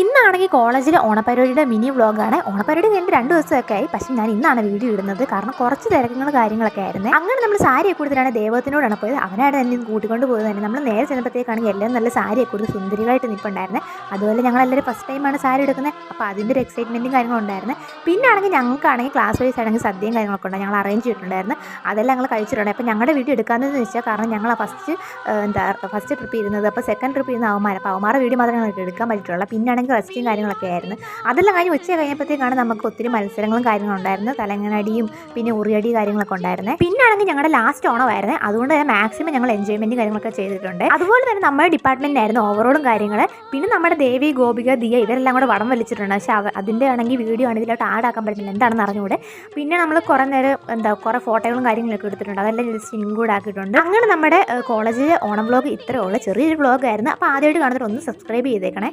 ഇന്നാണെങ്കിൽ കോളേജിലെ ഓണപ്പരിപാടിയുടെ മിനി വ്ളോഗാണ്. ഓണപ്പരിപാടി കഴിഞ്ഞിട്ട് 2 ദിവസമൊക്കെ ആയി. പക്ഷേ ഞാൻ ഇന്നാണ് വീഡിയോ ഇടുന്നത്. കാരണം കുറച്ച് തിരക്കുകൾ കാര്യങ്ങളൊക്കെ ആയിരുന്നു. അങ്ങനെ നമ്മൾ സാരിയൊക്കെ കൊടുത്തിട്ടാണ് ദേവത്തിനോടാണ് പോയത്. അവനാണ് എന്നെ കൂട്ടിക്കൊണ്ട് പോയത് തന്നെ. നമ്മൾ നേരെ ചെന്നപ്പോഴത്തേക്കാണെങ്കിൽ എല്ലാം നല്ല സാരിയൊക്കെ കൊടുത്ത് സുന്ദരികളായിട്ട് നിൽപ്പുണ്ടായിരുന്നു. അതുപോലെ ഞങ്ങളെല്ലാവരും ഫസ്റ്റ് ടൈമാണ് സാരി എടുക്കുന്നത്. അപ്പോൾ അതിൻ്റെ ഒരു എക്സൈറ്റ്മെൻറ്റും കാര്യങ്ങളും ഉണ്ടായിരുന്നു. പിന്നെ ആണെങ്കിൽ ഞങ്ങൾക്കാണെങ്കിൽ ക്ലാസ് വൈസ് ആണെങ്കിൽ സദ്യയും കാര്യങ്ങളൊക്കെ ഉണ്ട്. ഞങ്ങൾ അറേഞ്ച് ചെയ്തിട്ടുണ്ടായിരുന്നു. അതെല്ലാം ഞങ്ങൾ കഴിച്ചിട്ടുണ്ട്. അപ്പോൾ ഞങ്ങളുടെ വീഡിയോ എടുക്കാമെന്ന് വെച്ചാൽ കാരണം ഞങ്ങൾ ഫസ്റ്റ് ട്രിപ്പ് ഇരുന്നത്. അപ്പോൾ സെക്കൻഡ് ട്രിപ്പ് ഇരുന്ന അവന്മാർ. അപ്പോൾ അവന്മാരുടെ വീഡിയോ മാത്രമേ ഞങ്ങൾക്ക് എടുക്കാൻ പറ്റിയിട്ടുള്ളൂ. പിന്നെ റെസ്റ്റും കാര്യങ്ങളൊക്കെ ആയിരുന്നു. അതെല്ലാം കഴിഞ്ഞ് ഉച്ച കഴിഞ്ഞപ്പോഴത്തേക്കാണ് നമുക്ക് ഒത്തിരി മത്സരങ്ങളും കാര്യങ്ങളും ഉണ്ടായിരുന്നു. തലങ്ങനടിയും പിന്നെ ഉറിയടി കാര്യങ്ങളൊക്കെ ഉണ്ടായിരുന്നത്. പിന്നാണെങ്കിൽ ഞങ്ങളുടെ ലാസ്റ്റ് ഓണമായിരുന്നു. അതുകൊണ്ട് തന്നെ മാക്സിമം ഞങ്ങൾ എൻജോയ്മെൻറ്റും കാര്യങ്ങളൊക്കെ ചെയ്തിട്ടുണ്ട്. അതുപോലെ തന്നെ നമ്മുടെ ഡിപ്പാർട്ട്മെൻറ്റിനായിരുന്നു ഓവറോളും കാര്യങ്ങൾ. പിന്നെ നമ്മുടെ ദേവി, ഗോപിക, ദിയ ഇവരെല്ലാം കൂടെ വടം വലിച്ചിട്ടുണ്ട്. പക്ഷേ അതിൻ്റെ ആണെങ്കിൽ വീഡിയോ ആണ് ഇതിലോട്ട് ആഡാക്കാൻ പറ്റില്ല. എന്താണെന്ന് അറിഞ്ഞുകൂടെ. പിന്നെ നമ്മൾ കുറേ നേരം കുറേ ഫോട്ടോകളും കാര്യങ്ങളൊക്കെ എടുത്തിട്ടുണ്ട്. അതെല്ലാം ജസ്റ്റ് ഇൻക്ലൂഡ് ആക്കിയിട്ടുണ്ട്. അങ്ങനെ നമ്മുടെ കോളേജിലെ ഓണം വ്ളോഗ് ഇത്രയേ ഉള്ളൂ. ചെറിയൊരു വ്ളോഗായിരുന്നു. അപ്പോൾ ആദ്യമായിട്ട് കാണുന്നവർ ഒന്ന് സബ്സ്ക്രൈബ് ചെയ്തേക്കണേ.